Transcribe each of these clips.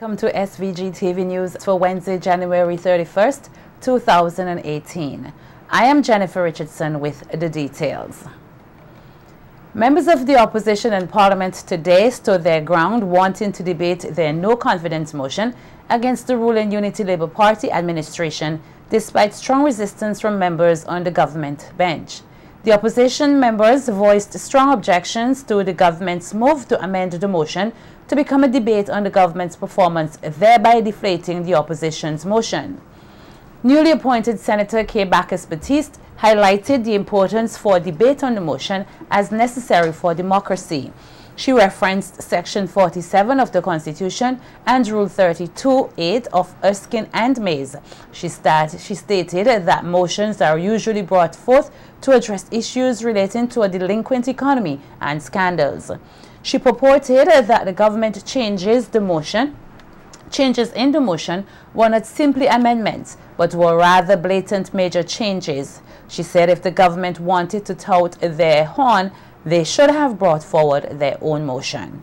Welcome to SVG-TV News for Wednesday, January 31st, 2018. I am Jennifer Richardson with the details. Members of the opposition in Parliament today stood their ground wanting to debate their no-confidence motion against the ruling Unity Labour Party administration despite strong resistance from members on the government bench. The opposition members voiced strong objections to the government's move to amend the motion to become a debate on the government's performance, thereby deflating the opposition's motion. Newly appointed Senator Kay Bacchus-Batiste highlighted the importance for debate on the motion as necessary for democracy. She referenced Section 47 of the Constitution and Rule 32(8) of Erskine and Mays. She stated that motions are usually brought forth to address issues relating to a delinquent economy and scandals. She purported that the government changes in the motion were not simply amendments, but were rather blatant major changes. She said if the government wanted to tout their horn, they should have brought forward their own motion.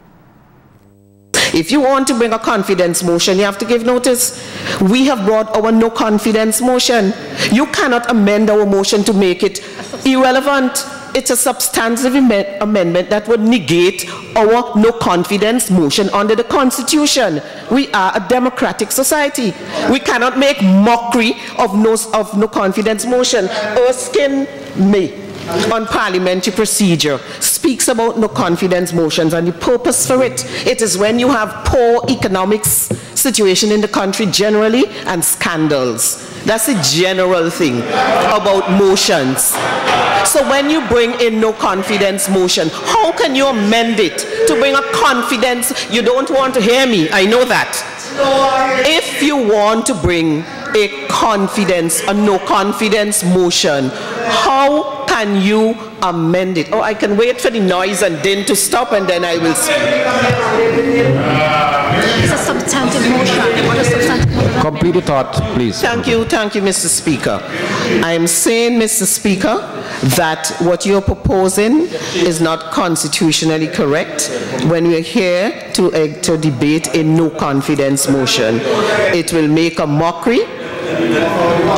If you want to bring a confidence motion, you have to give notice. We have brought our no confidence motion. You cannot amend our motion to make it irrelevant. It's a substantive amendment that would negate our no confidence motion under the Constitution. We are a democratic society. We cannot make mockery of no confidence motion. Erskine May on parliamentary procedure speaks about no confidence motions, and the purpose for it is when you have poor economic situation in the country generally and scandals. That's a general thing about motions. So when you bring in no confidence motion, how can you amend it to bring a confidence? You don't want to hear me, I know that. If you want to bring a no confidence motion, how can you amend it? Oh, I can wait for the noise and din to stop and then I will speak. It's a substantive motion. What is substantive motion? Complete the thought, please. Thank you, Mr. Speaker. I am saying, Mr. Speaker, that what you're proposing is not constitutionally correct. When we're here to debate a no confidence motion, it will make a mockery,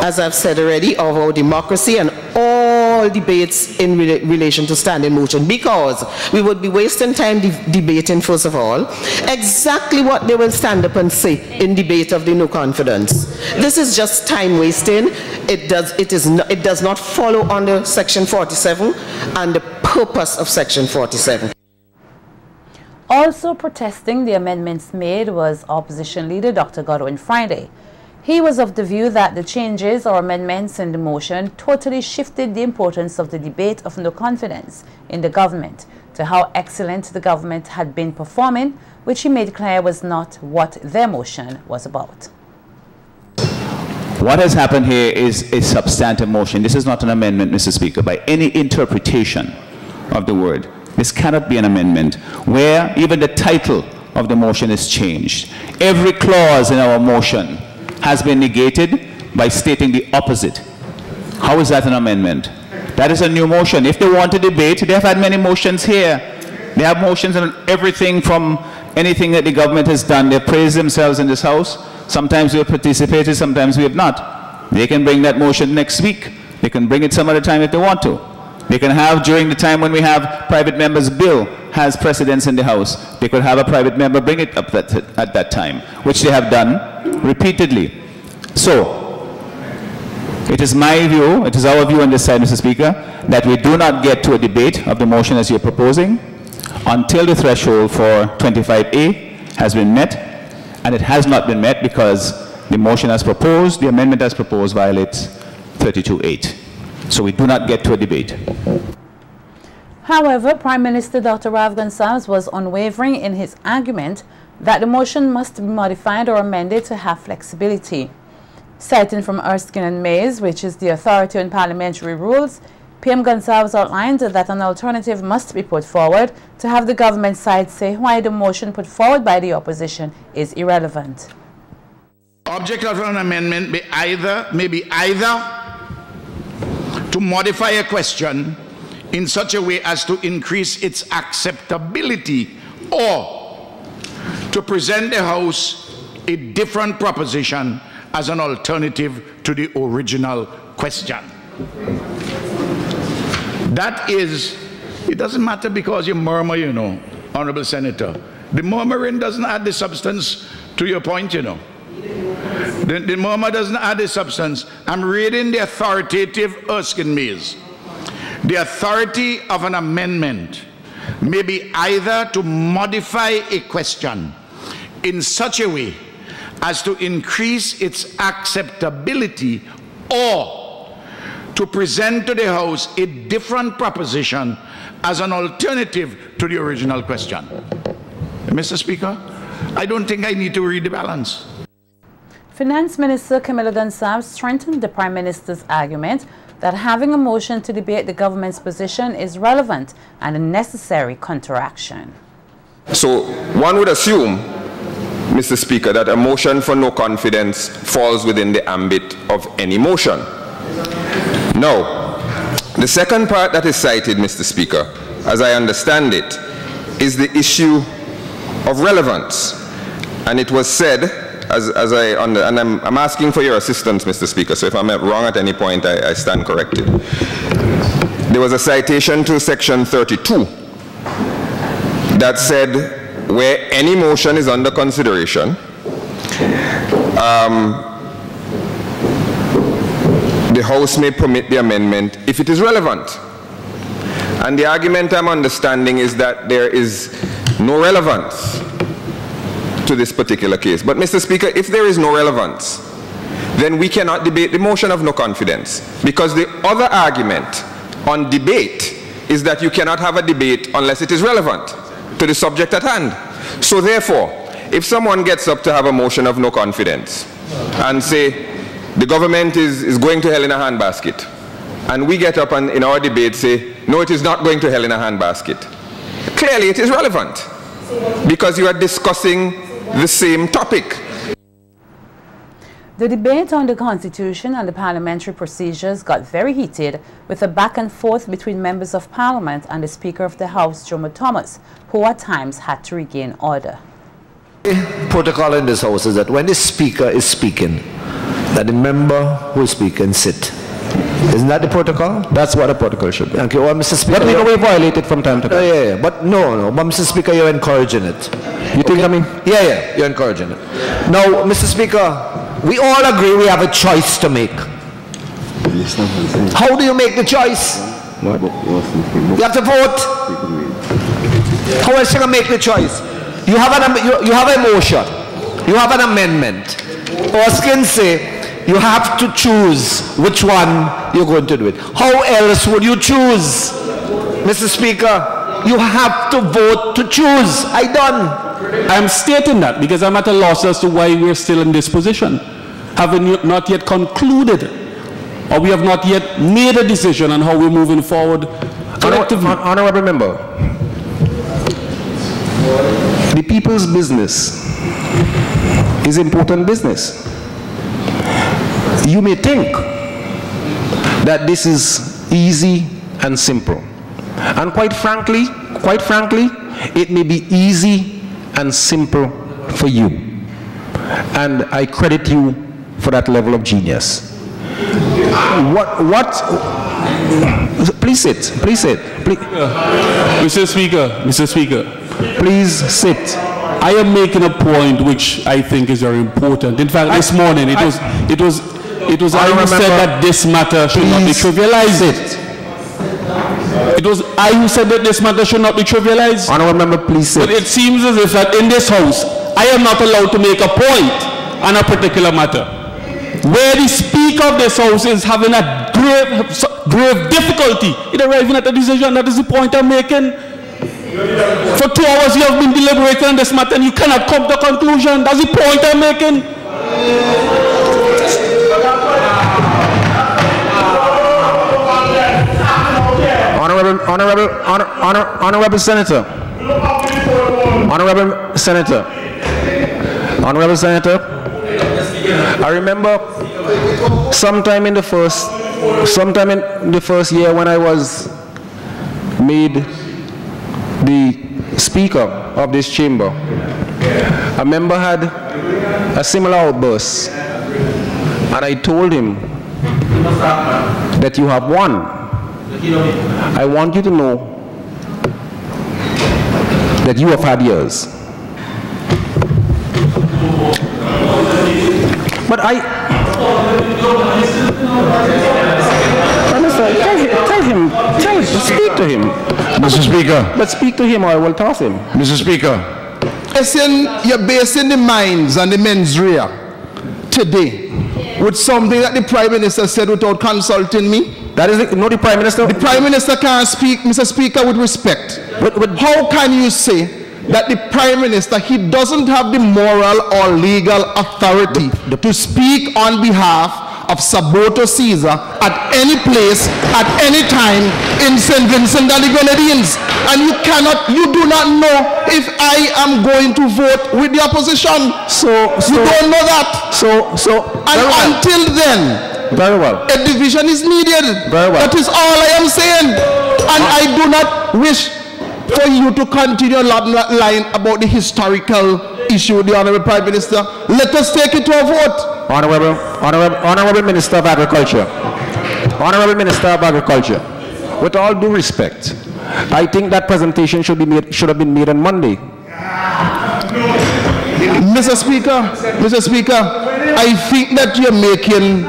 as I've said already, of our democracy and all debates in relation to standing motion, because we would be wasting time debating, first of all, exactly what they will stand up and say in debate of the no confidence. This is just time wasting. It does not follow under Section 47 and the purpose of Section 47. Also protesting the amendments made was opposition leader Dr. Godwin Friday. He was of the view that the changes or amendments in the motion totally shifted the importance of the debate of no confidence in the government to how excellent the government had been performing, which he made clear was not what their motion was about. What has happened here is a substantive motion. This is not an amendment, Mr. Speaker, by any interpretation of the word. This cannot be an amendment where even the title of the motion is changed. Every clause in our motion has been negated by stating the opposite. How is that an amendment? That is a new motion. If they want to debate, they have had many motions here. They have motions on everything from anything that the government has done. They praise themselves in this house. Sometimes we have participated, sometimes we have not. They can bring that motion next week. They can bring it some other time if they want to. They can have, during the time when we have private members' bill has precedence in the House, they could have a private member bring it up at that time, which they have done repeatedly. So, it is my view, it is our view on this side, Mr. Speaker, that we do not get to a debate of the motion as you're proposing until the threshold for 25A has been met, and it has not been met because the motion as proposed, the amendment as proposed violates 32(8). So we do not get to a debate. However, Prime Minister Dr. Rav Gonsalves was unwavering in his argument that the motion must be modified or amended to have flexibility. Citing from Erskine and Mays, which is the authority on parliamentary rules, PM Gonsalves outlined that an alternative must be put forward to have the government side say why the motion put forward by the opposition is irrelevant. Object of an amendment may be either to modify a question in such a way as to increase its acceptability, or to present the House a different proposition as an alternative to the original question. That is, it doesn't matter because you murmur, you know, Honorable Senator. The murmuring doesn't add the substance to your point, you know. The murmur doesn't add the substance. I'm reading the authoritative Erskine Mays. The authority of an amendment may be either to modify a question in such a way as to increase its acceptability or to present to the House a different proposition as an alternative to the original question. Mr. Speaker, I don't think I need to read the balance. Finance Minister Camilla Gonsalves strengthened the Prime Minister's argument that having a motion to debate the government's position is relevant and a necessary counteraction. So one would assume, Mr. Speaker, that a motion for no confidence falls within the ambit of any motion. Now, the second part that is cited, Mr. Speaker, as I understand it, is the issue of relevance. And it was said, and I'm asking for your assistance, Mr. Speaker, so if I'm wrong at any point, I stand corrected. There was a citation to section 32 that said, where any motion is under consideration, the House may permit the amendment if it is relevant. And the argument I'm understanding is that there is no relevance to this particular case. But Mr. Speaker, if there is no relevance, then we cannot debate the motion of no confidence, because the other argument on debate is that you cannot have a debate unless it is relevant to the subject at hand. So therefore, if someone gets up to have a motion of no confidence and say the government is going to hell in a handbasket, and we get up and in our debate say, no, it is not going to hell in a handbasket, clearly it is relevant because you are discussing the same topic. The debate on the Constitution and the parliamentary procedures got very heated, with a back and forth between members of Parliament and the Speaker of the House, Jomo Thomas, who at times had to regain order. The protocol in this House is that when the Speaker is speaking, that the member who is speaking sit. Isn't that the protocol? That's what the protocol should be. Okay, well, Mr. Speaker, but we violate it from time to time. Yeah, but no, but Mr. Speaker, you're encouraging it. You think, I mean? Yeah, you're encouraging it. Now, Mr. Speaker, we all agree we have a choice to make. How do you make the choice? You have to vote. How else are you going to make the choice? You have a motion. You have an amendment. Erskine say you have to choose which one you're going to do it. How else would you choose? Mr. Speaker, you have to vote to choose. I'm stating that because I'm at a loss as to why we're still in this position. Having not yet concluded, or we have not yet made a decision on how we're moving forward. Honorable Member, the people's business is important business. You may think that this is easy and simple. And quite frankly, it may be easy and simple for you. And I credit you for that level of genius. Please sit. Mr. Speaker, please sit. I am making a point which I think is very important. In fact, this morning it was I who said that this matter should not be trivialized. It was I who said that this matter should not be trivialized. Honorable Member, please sit. But it seems as if that in this House, I am not allowed to make a point on a particular matter, where the Speaker of this House is having a grave difficulty in arriving at a decision. That is the point I'm making. For 2 hours you have been deliberating on this matter and you cannot come to a conclusion. That's the point I'm making. Honorable Senator. I remember sometime in the first year when I was made the Speaker of this chamber, a member had a similar outburst, and I told him that you have won. I want you to know that you have had yours. But speak to him. Mr. Speaker. But speak to him or I will toss him. Mr. Speaker. You're basing the minds and the mens rea today with something that the Prime Minister said without consulting me. That is not the Prime Minister. The Prime Minister can't speak, Mr. Speaker, with respect. How can you say that the Prime Minister, he doesn't have the moral or legal authority to speak on behalf of Saboto Caesar at any place, at any time in St. Vincent and the Grenadines? And you do not know if I am going to vote with the opposition. You don't know that. Until then, very well, a division is needed. Very well. That is all I am saying. And I do not wish for you to continue that line about the historical issue with the Honorable Prime Minister. Let us take it to a vote. Honorable Minister of Agriculture. Honorable Minister of Agriculture, with all due respect, I think that presentation should have been made on Monday. Mr. Speaker, I think that you're making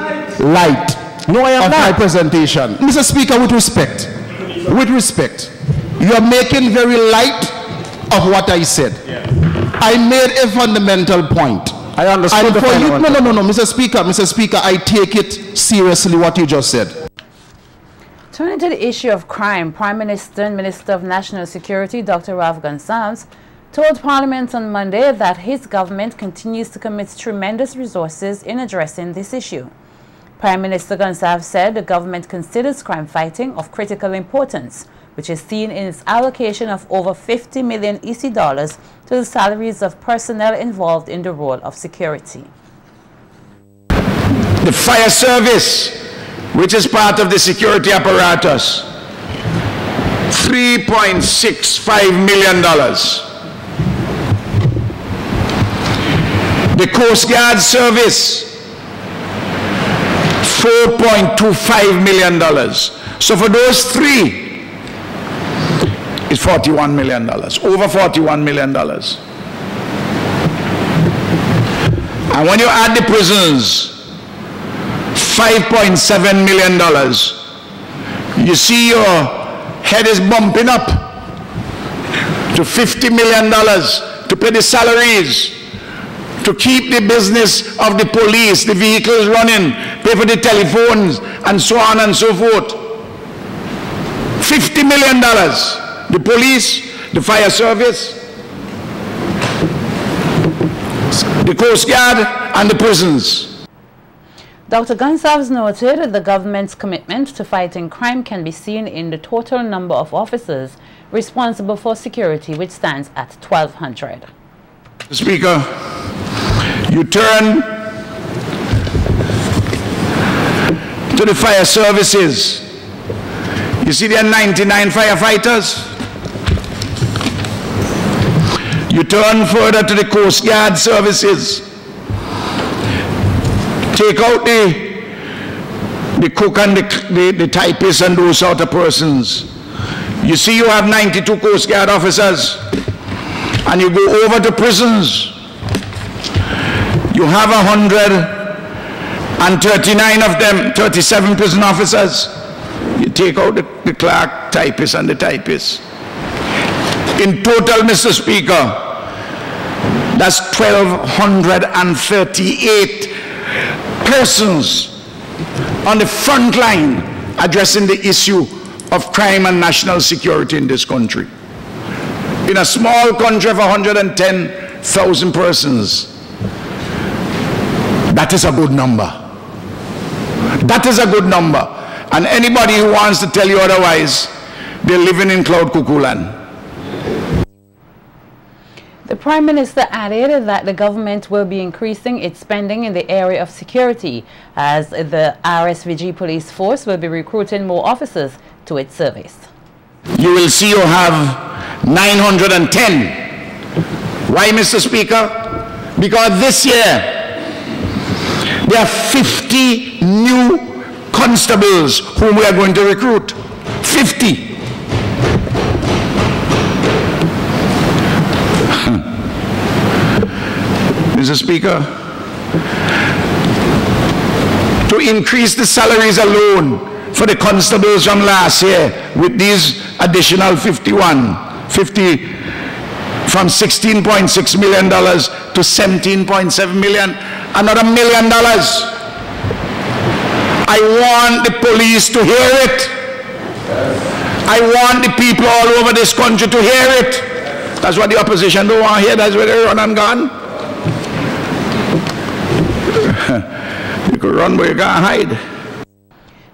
light of my presentation. Mr. Speaker, with respect, you're making very light of what I said. I made a fundamental point. I understand. And for you, no, Mr. Speaker, I take it seriously what you just said. Turning to the issue of crime, Prime Minister and Minister of National Security, Dr. Ralph Gonsalves, told Parliament on Monday that his government continues to commit tremendous resources in addressing this issue. Prime Minister Gonsalves said the government considers crime fighting of critical importance, which is seen in its allocation of over 50 million EC dollars to the salaries of personnel involved in the role of security. The fire service, which is part of the security apparatus, $3.65 million. The Coast Guard service, $4.25 million. So for those three, it's $41 million, over $41 million. And when you add the prisons, $5.7 million, you see your head is bumping up to $50 million to pay the salaries, to keep the business of the police, the vehicles running, pay for the telephones, and so on and so forth. $50 million. The police, the fire service, the Coast Guard, and the prisons. Dr. Gonsalves noted the government's commitment to fighting crime can be seen in the total number of officers responsible for security, which stands at 1,200. Speaker, you turn to the fire services. You see there are 99 firefighters. You turn further to the Coast Guard services. Take out the cook and the typist and those sort of persons. You see you have 92 Coast Guard officers, and you go over to prisons. You have 139 of them, 37 prison officers. You take out the clerk, typist, and the typist. In total, Mr. Speaker, that's 1,238 persons on the front line addressing the issue of crime and national security in this country. In a small country of 110,000 persons, that is a good number. That is a good number. And anybody who wants to tell you otherwise, they're living in cloud cuckoo land. The Prime Minister added that the government will be increasing its spending in the area of security, as the SVG police force will be recruiting more officers to its service. You will see you have 910. Why, Mr. Speaker? Because this year, there are 50 new constables whom we are going to recruit. 50. Mr. Speaker, to increase the salaries alone for the constables from last year with these additional 50 from $16.6 million to $17.7 million, another $1 million. I want the police to hear it. I want the people all over this country to hear it. That's what the opposition don't want to hear. That's where they run and gone. You could run where you can't hide.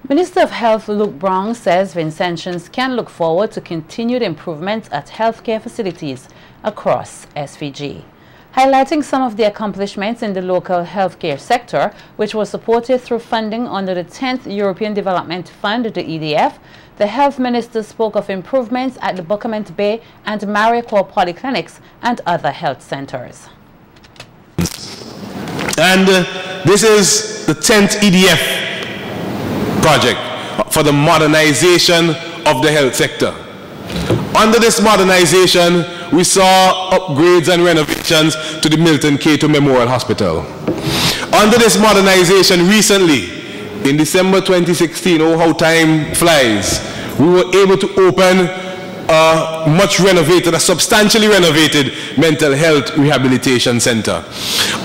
Minister of Health Luke Brown says Vincentians can look forward to continued improvements at healthcare facilities across SVG. Highlighting some of the accomplishments in the local healthcare sector, which was supported through funding under the 10th European Development Fund, the EDF, the health minister spoke of improvements at the Buckermont Bay and Mariquar polyclinics and other health centers. And this is the 10th EDF project for the modernization of the health sector. Under this modernization, we saw upgrades and renovations to the Milton Cato Memorial Hospital. Under this modernization recently, in December 2016, oh how time flies, we were able to open a much renovated, a substantially renovated mental health rehabilitation center.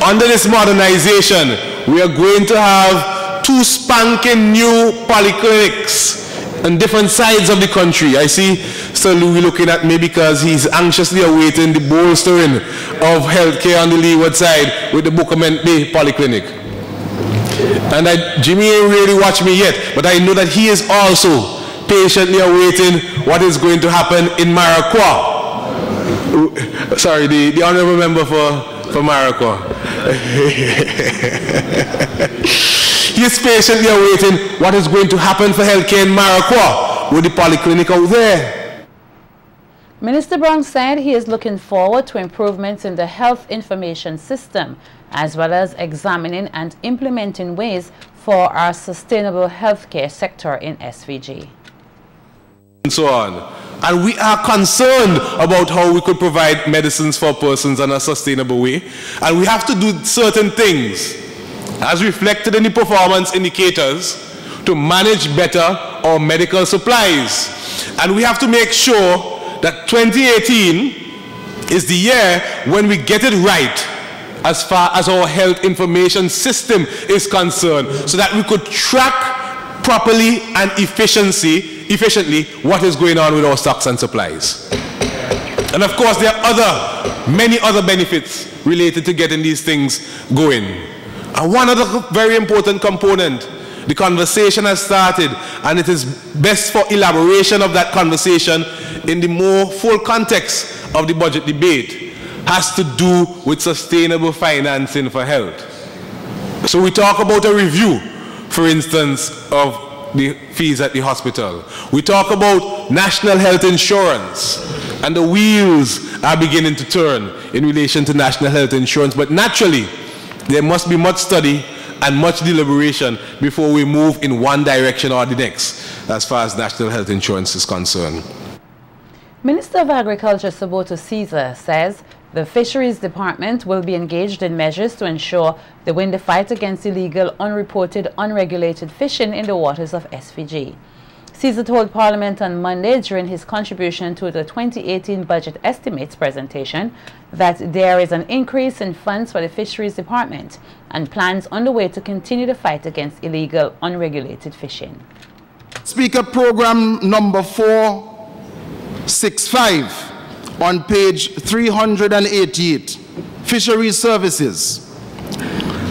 Under this modernization, we are going to have 2 spanking new polyclinics on different sides of the country. I see Sir Louis looking at me because he's anxiously awaiting the bolstering of healthcare on the leeward side with the Buckermont Bay Polyclinic. And Jimmy ain't really watched me yet, but I know that he is also patiently awaiting what is going to happen in Mariquar. Sorry, the honorable member for Mariquar. He is patiently awaiting what is going to happen for healthcare in Mariquar with the polyclinic out there. Minister Brown said he is looking forward to improvements in the health information system, as well as examining and implementing ways for our sustainable healthcare sector in SVG. And so on. And we are concerned about how we could provide medicines for persons in a sustainable way. And we have to do certain things, as reflected in the performance indicators, to manage better our medical supplies. And we have to make sure that 2018 is the year when we get it right as far as our health information system is concerned, so that we could track properly and efficiently what is going on with our stocks and supplies. And of course, there are many other benefits related to getting these things going. And one other very important component, the conversation has started, and it is best for elaboration of that conversation in the more full context of the budget debate, has to do with sustainable financing for health. So we talk about a review, for instance, of the fees at the hospital. We talk about national health insurance, and the wheels are beginning to turn in relation to national health insurance. But naturally, there must be much study and much deliberation before we move in one direction or the next as far as national health insurance is concerned. Minister of Agriculture Saboto Caesar says the Fisheries Department will be engaged in measures to ensure they win the fight against illegal, unreported, unregulated fishing in the waters of SVG. Caesar told Parliament on Monday during his contribution to the 2018 budget estimates presentation that there is an increase in funds for the Fisheries Department and plans underway to continue the fight against illegal, unregulated fishing. Speaker, program number 465 on page 388, Fisheries Services.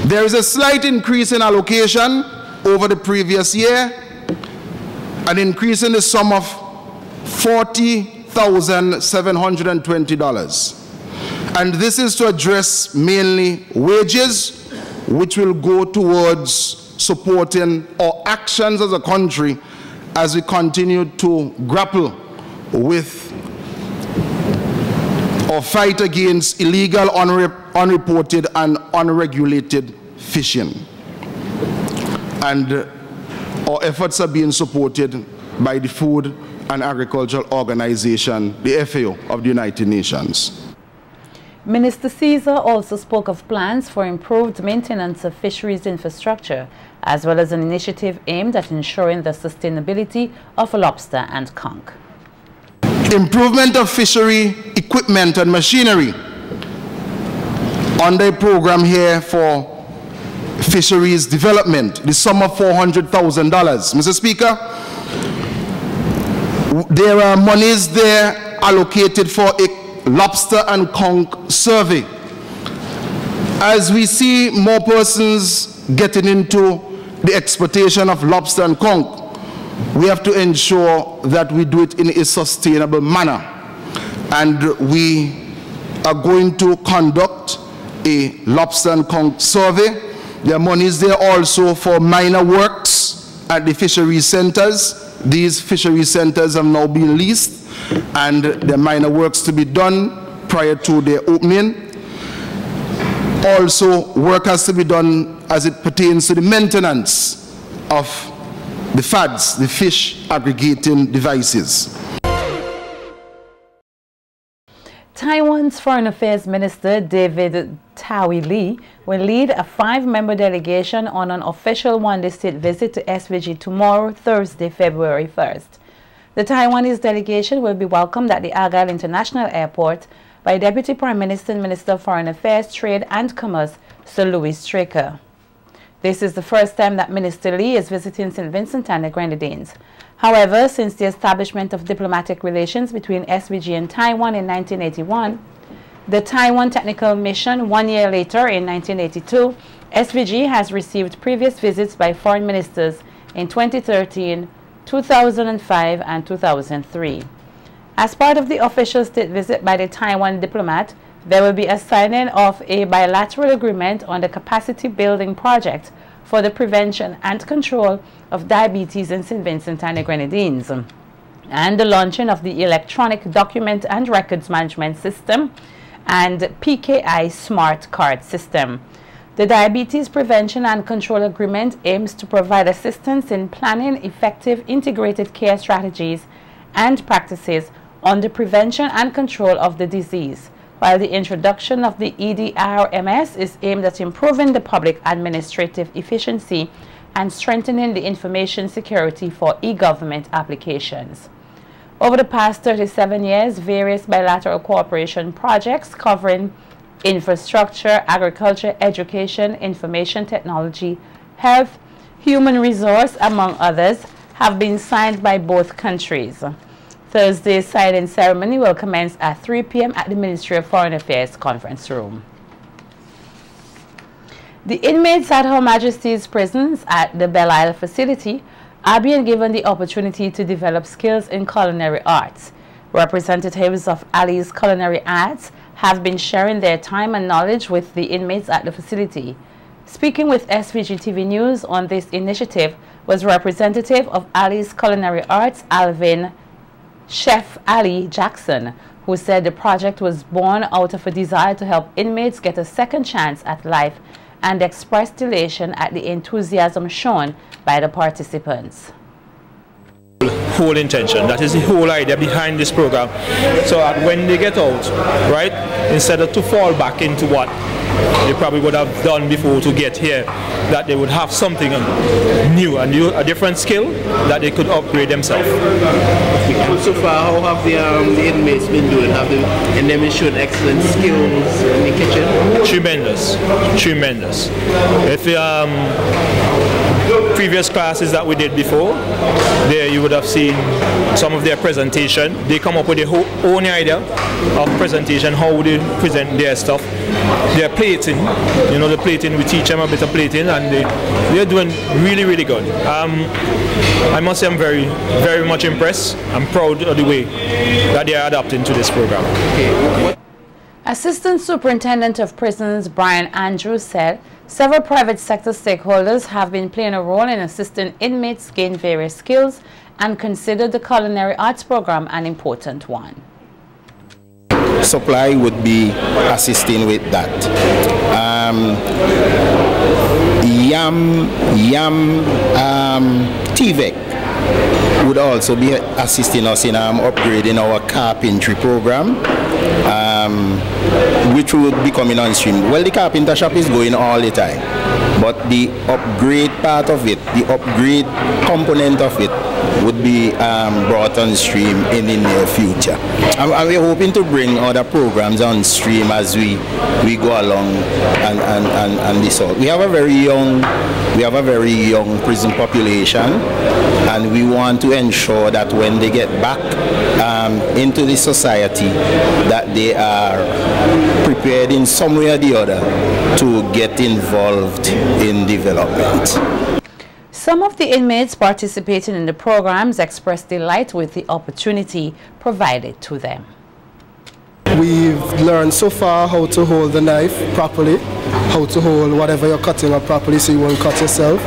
There is a slight increase in allocation over the previous year, an increase in the sum of $40,720. And this is to address mainly wages, which will go towards supporting our actions as a country as we continue to grapple with or fight against illegal, unreported and unregulated fishing. And our efforts are being supported by the Food and Agricultural Organization, the FAO of the United Nations. Minister Caesar also spoke of plans for improved maintenance of fisheries infrastructure, as well as an initiative aimed at ensuring the sustainability of lobster and conch. Improvement of fishery equipment and machinery under a program here for fisheries development, the sum of $400,000. Mr. Speaker, there are monies there allocated for a lobster and conch survey. As we see more persons getting into the exploitation of lobster and conch, we have to ensure that we do it in a sustainable manner. And we are going to conduct a lobster and conch survey. There are monies there also for minor works at the fishery centers. These fishery centers have now been leased, and there are minor works to be done prior to their opening. Also, work has to be done as it pertains to the maintenance of the FADs, the fish aggregating devices. Taiwan's Foreign Affairs Minister David Tawi Lee will lead a 5-member delegation on an official one-day state visit to SVG tomorrow, Thursday, February 1st. The Taiwanese delegation will be welcomed at the Argyle International Airport by Deputy Prime Minister and Minister of Foreign Affairs, Trade and Commerce, Sir Louis Straker. This is the first time that Minister Lee is visiting St. Vincent and the Grenadines. However, since the establishment of diplomatic relations between SVG and Taiwan in 1981, the Taiwan Technical Mission 1 year later in 1982, SVG has received previous visits by foreign ministers in 2013, 2005 and 2003. As part of the official state visit by the Taiwan diplomat, there will be a signing of a bilateral agreement on the capacity building project for the prevention and control of diabetes in St. Vincent and the Grenadines, and the launching of the Electronic Document and Records Management System and PKI Smart Card System. The Diabetes Prevention and Control Agreement aims to provide assistance in planning effective integrated care strategies and practices on the prevention and control of the disease, while the introduction of the EDRMS is aimed at improving the public administrative efficiency and strengthening the information security for e-government applications. Over the past 37 years, various bilateral cooperation projects covering infrastructure, agriculture, education, information technology, health, human resource, among others, have been signed by both countries. Thursday's signing ceremony will commence at 3 p.m. at the Ministry of Foreign Affairs conference room. The inmates at Her Majesty's prisons at the Belle Isle facility are being given the opportunity to develop skills in culinary arts. Representatives of Ali's Culinary Arts have been sharing their time and knowledge with the inmates at the facility. Speaking with SVG-TV News on this initiative was representative of Ali's Culinary Arts, Alvin Chef Ali Jackson, who said the project was born out of a desire to help inmates get a second chance at life and expressed elation at the enthusiasm shown by the participants. Whole intention, that is the whole idea behind this program, so that when they get out, right, instead of to fall back into what they probably would have done before to get here, that they would have something new, a different skill that they could upgrade themselves. So far, how have the inmates been doing? Have they demonstrated excellent skills in the kitchen? Tremendous, tremendous. If previous classes that we did before, there you would have seen some of their presentation. They come up with their own idea of presentation, how they present their stuff. Their plating, you know, the plating, we teach them a bit of plating, and they're doing really, really good. I must say I'm very, very much impressed. I'm proud of the way that they are adapting to this program. Assistant Superintendent of Prisons Brian Andrews said several private sector stakeholders have been playing a role in assisting inmates gain various skills and considered the Culinary Arts program an important one. supply would be assisting with that. TVEC would also be assisting us in upgrading our carpentry program, which would be coming on stream. Well, the carpenter shop is going all the time, but the upgrade part of it, the upgrade component of it, would be brought on stream in the near future. And we're hoping to bring other programs on stream as we go along and this all. We have a very young prison population, and we want to ensure that when they get back into the society, that they are prepared in some way or the other to get involved in development. Some of the inmates participating in the programs expressed delight with the opportunity provided to them. We've learned so far how to hold the knife properly, how to hold whatever you're cutting up properly so you won't cut yourself.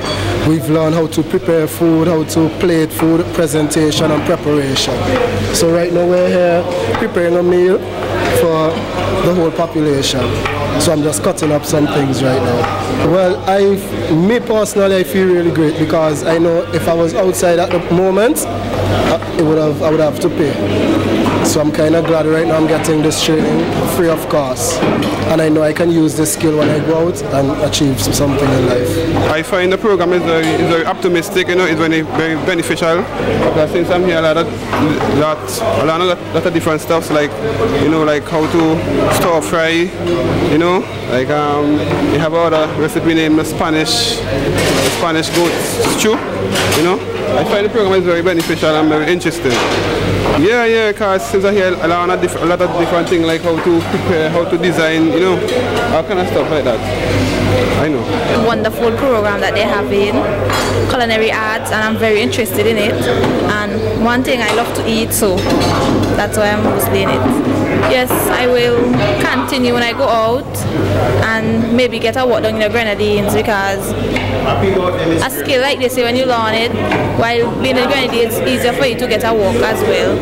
We've learned how to prepare food, how to plate food, presentation and preparation. So right now we're here preparing a meal for the whole population. So I'm just cutting up some things right now. Well, me personally, I feel really great because I know if I was outside at the moment, I would have to pay. So I'm kind of glad right now I'm getting this training free of cost. And I know I can use this skill when I go out and achieve something in life. I find the program is very optimistic, it's very beneficial. Because since I'm here, a lot of different stuff, like how to stir fry, like we have other recipe named the Spanish goat stew, I find the program is very beneficial and very interesting. Yeah, because since I hear a lot of different things, like how to prepare, how to design, all kind of stuff like that. I know. A wonderful program that they have in culinary arts, and I'm very interested in it. And one thing I love to eat, so that's why I'm mostly in it. Yes, I will continue when I go out and maybe get a walk down in the Grenadines, because a skill like this, when you learn it, while being in the Grenadines, it's easier for you to get a walk as well.